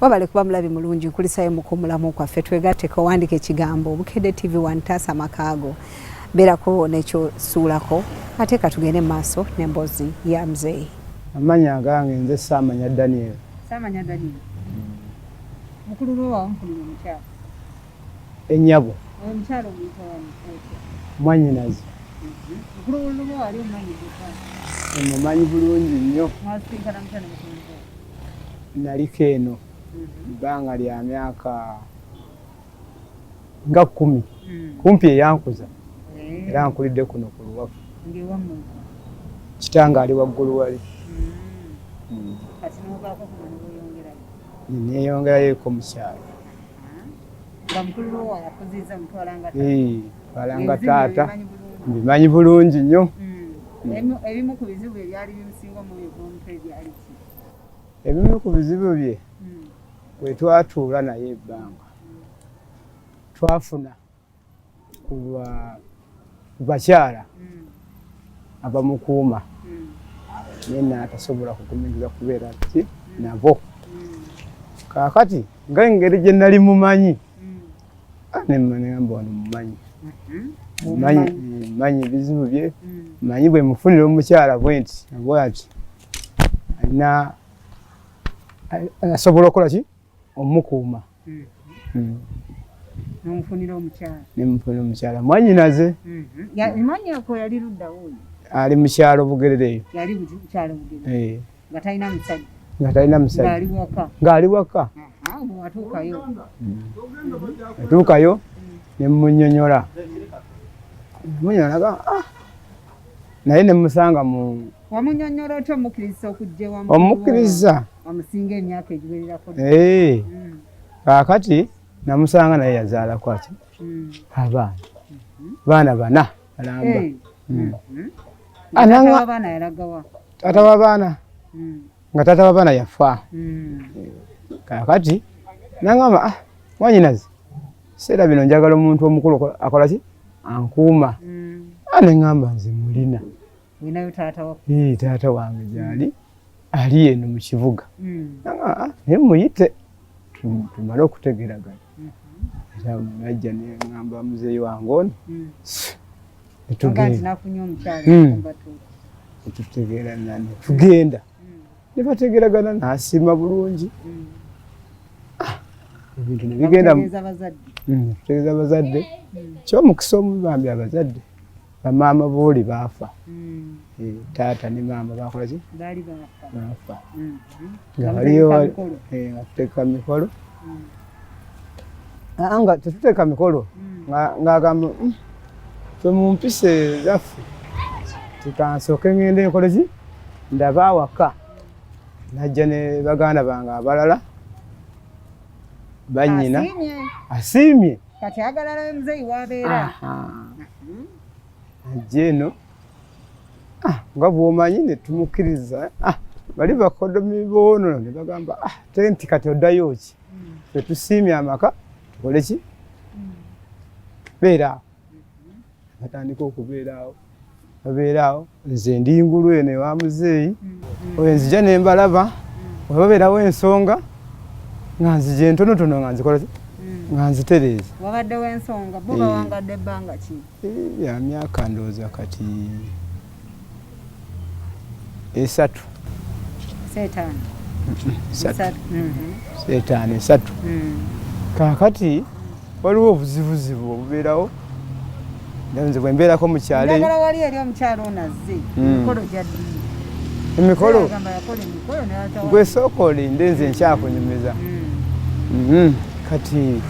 wabale kuba mulabi mulungi nkulisayo mukumulamu kwaffe twegatte kowandika ekigambo Bukedde TV 1 Taasa Amakaago berako nekyo suulako ate katugende maaso n'emboozi ya mzee. Amanya gange nze Saamanya Daniel. Saamanya Daniel. Mukulu wa mukulu mukyalo. Ennyabo. Omukyalo muyitawani. Mwannyinaze. Mukulu wa ali omumanyi butwa. Mumanyi bulungi nnyo. Mwasinkana mukyalo mukulu. Naliko eno. Banga lya myaka nga 10. Kumpi eyankuza. Era nkulidde kuno ku luwafu. Ngewamu. Kitanga ali waggulu wali. Kati n'obaako kumuyongerayo. Neyongerayo ko mukyalo. Nga mukulu wa yakuziza mutwalanga taata. Twalanga taata. Mbimanyi bulungi nnyo. Ebimu ku bizibu ebyali bimusinga mu by'omutwe byali ki? Ebimu ku bizibu bye bwe twatuula naye ebbanga twafuna ku bakyala abamukuuma naye n'atasobola kugumiikiriza kubeera ki nabo. Kaakati nga engeri gye nali mumanyi nemmanga wano mumanyi manyi ebizibu bye manyi bwe mufunira omukyala bwe nti nabwe ati alina asobola okukola ki omukuuma. N'omufunira omukyala. Nemufunira omukyala mwannyinaze. Emanyako yali ludda wuuyo. Ali mu kyalo Bugerere eyo. Yali mu kyalo Bugerere. Nga talina musajja. Nga talina musajja. Ng'ali waka. Ng'ali waka. Watuukayo. Atuukayo ne munnyonnyola. Munnyonnyola naye ne musanga mu. Wamunnyonnyola otya omukkiriza okujja ewamu? Omukkiriza. Wamusinga emyaka egiwererako. Kaakati namusanga naye yazaala kwaki abaana. Baana bana alamba. Taata w'abaana yalagawa? Taata w'abaana. Nga taata w'abaana yafa. Kaakati nangamba mwannyinaze seera bino njagala omuntu omukulu akola ki ankuuma. Neŋŋamba nze mulina. Olinayo taata wa? Taata wange gyali ali eno mu kibuga. Naye muyite tumale okutegeragana. Era najja neŋŋamba muzeeyi wange ono netutegeerana netugenda ne n'asiima bulungi. Ebintu ne bigenda tutegeeza abazadde ky'omukisa omubambi abazadde bamaama booli baafa. Taata ne maama baakola ki baafa nga waliyo nga tuteeka mikolo nga tetuteeka mikolo ng'agamba ffe mu mpise zaffe tikansooke ŋŋende nkole ki ndaba awaka. Najja ne baganda bange abalala bannyina asiimye. Kati agalala muzeeyi w'abeera. Ajja eno nga bw'omanyi ne tumukkiriza bali bakodomi boono ne bagamba ate nti kati oddayo ki ffe tusiimye amaka tukole ki beera awo. Batandika okubeera awo babeera awo nze ndi ngulu eno ewa muzeeyi oyo nzija ne mbalaba we babeerawo ensonga nga nzija entonotono nga nzikola ki nga nzitereeza. Wabaddewo ensonga bo bawangadde ebbanga ki? Ya myaka ndowooza kati 3. 3. Kaakati waliwo obuzibuzibu obubeerawo. Nze bwe mbeerako mu kyalo njagala wali eri omukyalo ono azze emikolo gyaddiye. Emikolo gwe sooka olinde nze nkyakunyumiza. Kati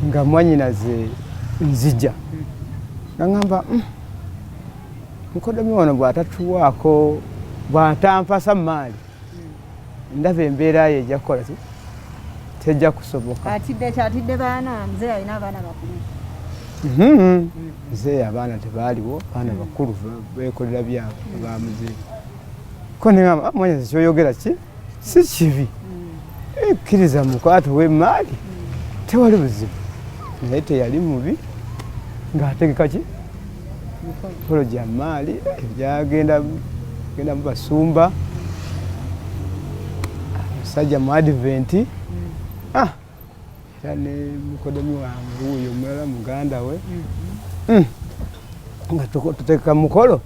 nga mwannyinaze nzija naŋŋamba mukodomi wano bw'atatuwaako bw'atampasa maali ndaba embeera ye ejja kukola ki tejja kusoboka. Kyatidde baana muzeeyi alina abaana bakulu. Muzeeyi abaana tebaaliwo, baana bakulu beekolera byabwe aba muzeeyi. Ko neŋŋamba mwannyinaze kyoyogera ki si kibi. Ekkiriza mukwate w'emaali tewali buzibu. Naye teyali mubi ng'ategeka ki mikolo gya maali ebyagenda mu basumba musajja mu advent era ne mukodomi wange wuuyo omulala muganda we nga tuteeka mukolo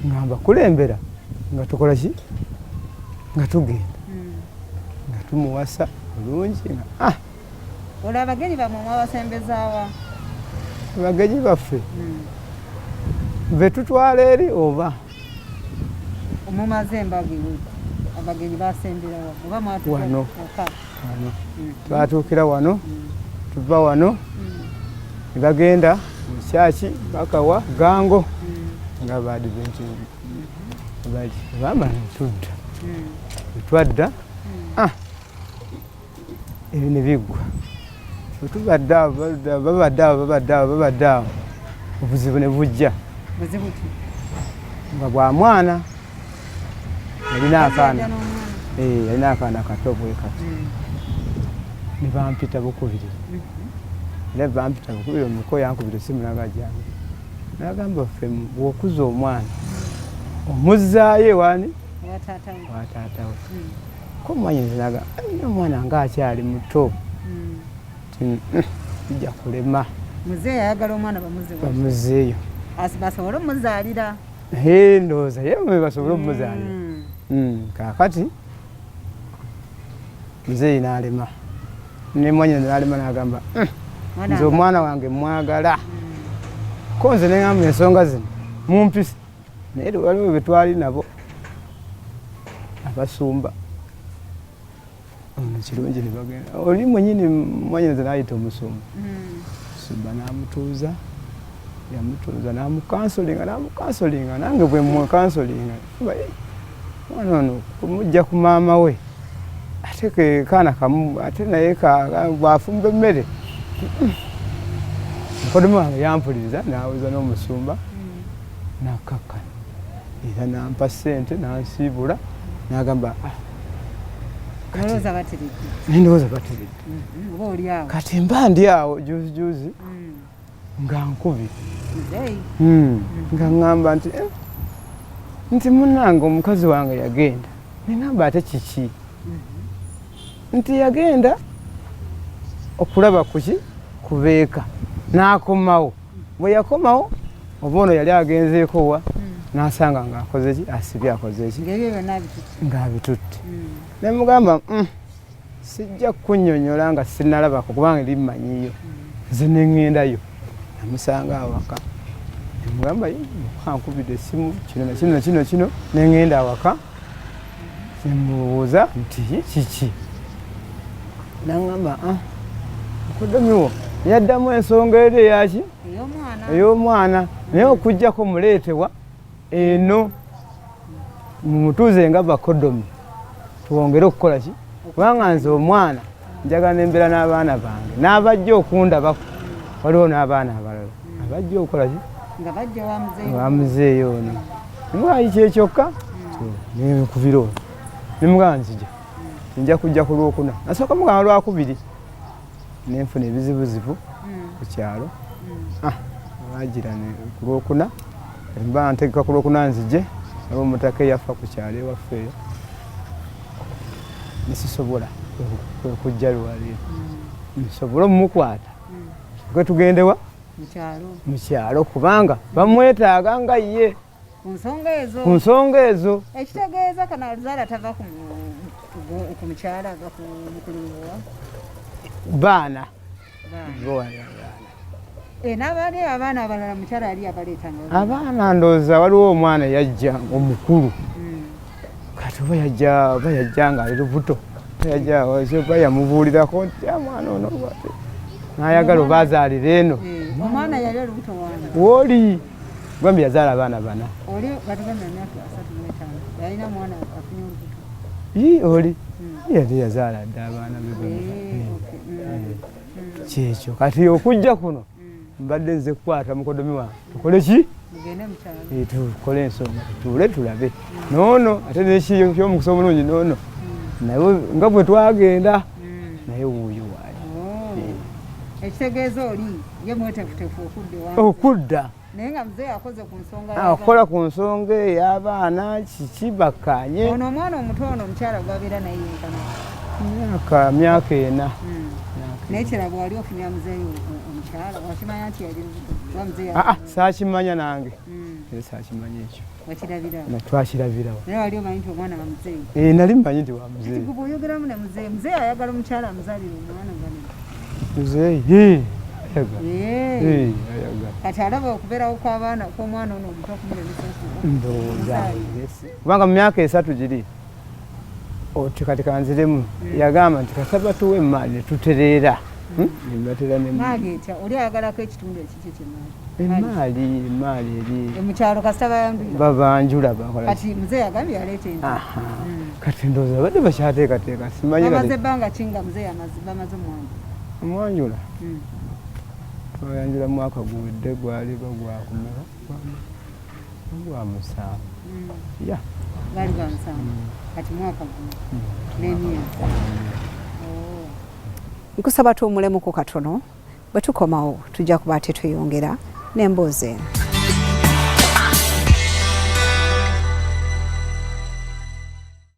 ngamba kulembera nga tukola ki nga tugenda nga tumuwasa bulungi nga olwo abagenyi bamwe mwabasembezaawa abagenyi baffe be tutwala eri oba omumaze embagiwe abagenyi basemberawa oba wano twatuukira wano tuva wano ne bagenda mu kyaki bakawa gango nga baadiventi bali bamala netudda etwadda ebyo ne biggwa wetubadde awo babadde awo obuzibu ne bujja nga bwa mwana yalina akaana kato bwe kati ne bampita bukubiri era bampita bukubiri omuko yankubira essimu nagajjange nagamba ffe bw'okuza omwana omuzzaayo ewaani wataatawe ko mumanyiriza naga omwana ngaakyali muto ijja kulema muzeeyo ayagala omwana bamuzeeyo basobole omuzaalira ndowooza ye basobole omuzaalira kaakati muzeeyi n'alema nemwanyiriza n'alema n'agamba nze omwana wange mwagala ko nze neŋamba ensonga zino mumpisa naye waliwo betwali nabo abasumba ono kirungi ne bagenda oli mwenyini mwanyiriza n'ayita omusumba musumba n'amutuuza yamutuuza n'amukansolinga nange bwe mukansolinga mwana ono kumujja ku maama we ate ke kaana kamu ate naye bwafumba emmere mukodomi wange yampuliriza n'awuza n'omusumba n'akakkana era n'ampa ssente n'ansiibula n'agamba nendowooza batiridde kati mba ndi awo juzi nga nkubi nga ŋŋamba nti munnange omukazi wange yagenda neŋŋamba ate kiki nti yagenda okulaba kuki kubeeka n'akomawo bwe yakomawo oba ono yali agenzeeko wa n'asanga ng'akoze ki asibye akoze ki ng'abitutte ne mugamba sijja kunnyonnyola nga sinnalabako kubanga limmanyiyo nze ne ŋŋendayo namusanga awaka ne mugamba ankubidde essimu kino ne ŋŋenda awaka ne mubuuza nti kiki naŋŋamba mukodomiwo yaddamu ensonga eri eyaki ey'omwana naye okuggyako muleetebwa eno mumutuuze nga bakodomi tuwongere okukola ki kubanga nze omwana njagala nembeera n'abaana bange n'abajja okundabako waliwo n'abaana abalala abajja okukola ki wamuzeeyo ono nimwayi kyekyokka nekubira ono nimugamba nzija nja kujja ku lwokuna nasooka mugamba lwakubiri nenfuna ebizibuzibu ku kyalo abagira ku lwokuna mba ntegeka ku lwokuna nzije aba omutaka eyafa ku kyalo ewaffeeyo nesisobola kujja lwaliro nsobole omumukwata ke tugendewa mu kyalo kubanga bamwetaaga nga ye ku nsonga ezo ekitegeeza kana luzaala tava ku mukyala aga ku mukuluwa baana n'abaali abaana abalala mukyala yali abaleetanga abaana ndowooza waliwo omwana yajja omukulu kati oba yajja nga ali lubuto oba yamubuulirako nti mwana ono n'ayagala oba azaalira eno omwana yali olubuto wange wooli gwambi yazaala abaana bana oli batugambye emyaka 35 yalina mwana afunye olubuto oli yali yazaala dde abaana be kyekyo kati okujja kuno mbadde nze kukwata mukodomi wange tukole ki tukole ensonga tutuule tulabe noono ate nekyomukusa omulungi noono naye nga bwe twagenda naye wuuyo waali ekitegeeza oli ye mwetefutefu okudda Nenga mzee akoze ku nsonga akola ku nsonga ey'abaana kiki bakkanye. Ono omwana omutono omukyala gwabeera naye yenkana myaka 4. naye kiraba wali ofunira muzeeyi omukyala wakimanya nti yali wa muzeeyi saakimanya nange saakimanya ekyo twakirabirawo naye wali omanyi nti omwana wa muzeeyi nali mmanyi nti wa muzeeyi guba oyogeramu ne muzeeyi ayagala omukyala amuzaalira omwana gano muzeeyi kati alaba okubeerawo kw'abaana kw'omwana ono omuto ndowooza kubanga mu myaka 3 giri oti kati kanziremu yagamba nti kasaba tuwe emaali ne tutereera oli ayagalako ekitundu ekikyo kyemaali emaali eri mukyalo kasita babanjula kati muzeeyi agambye yaleeta ensi kati ndowooza badde bakyateekateeka simanyiamaze ebbanga kinga muzeeyi bamaze omwanjula twayanjula mwaka guwedde gwali bagwakumeka gwa 7 gaali gwa 7 kati mwaka gumu n'emyezi nkusaba tuwumulemuku katono bwe tukomawo tujja kuba tetweyongera n'emboozi eno.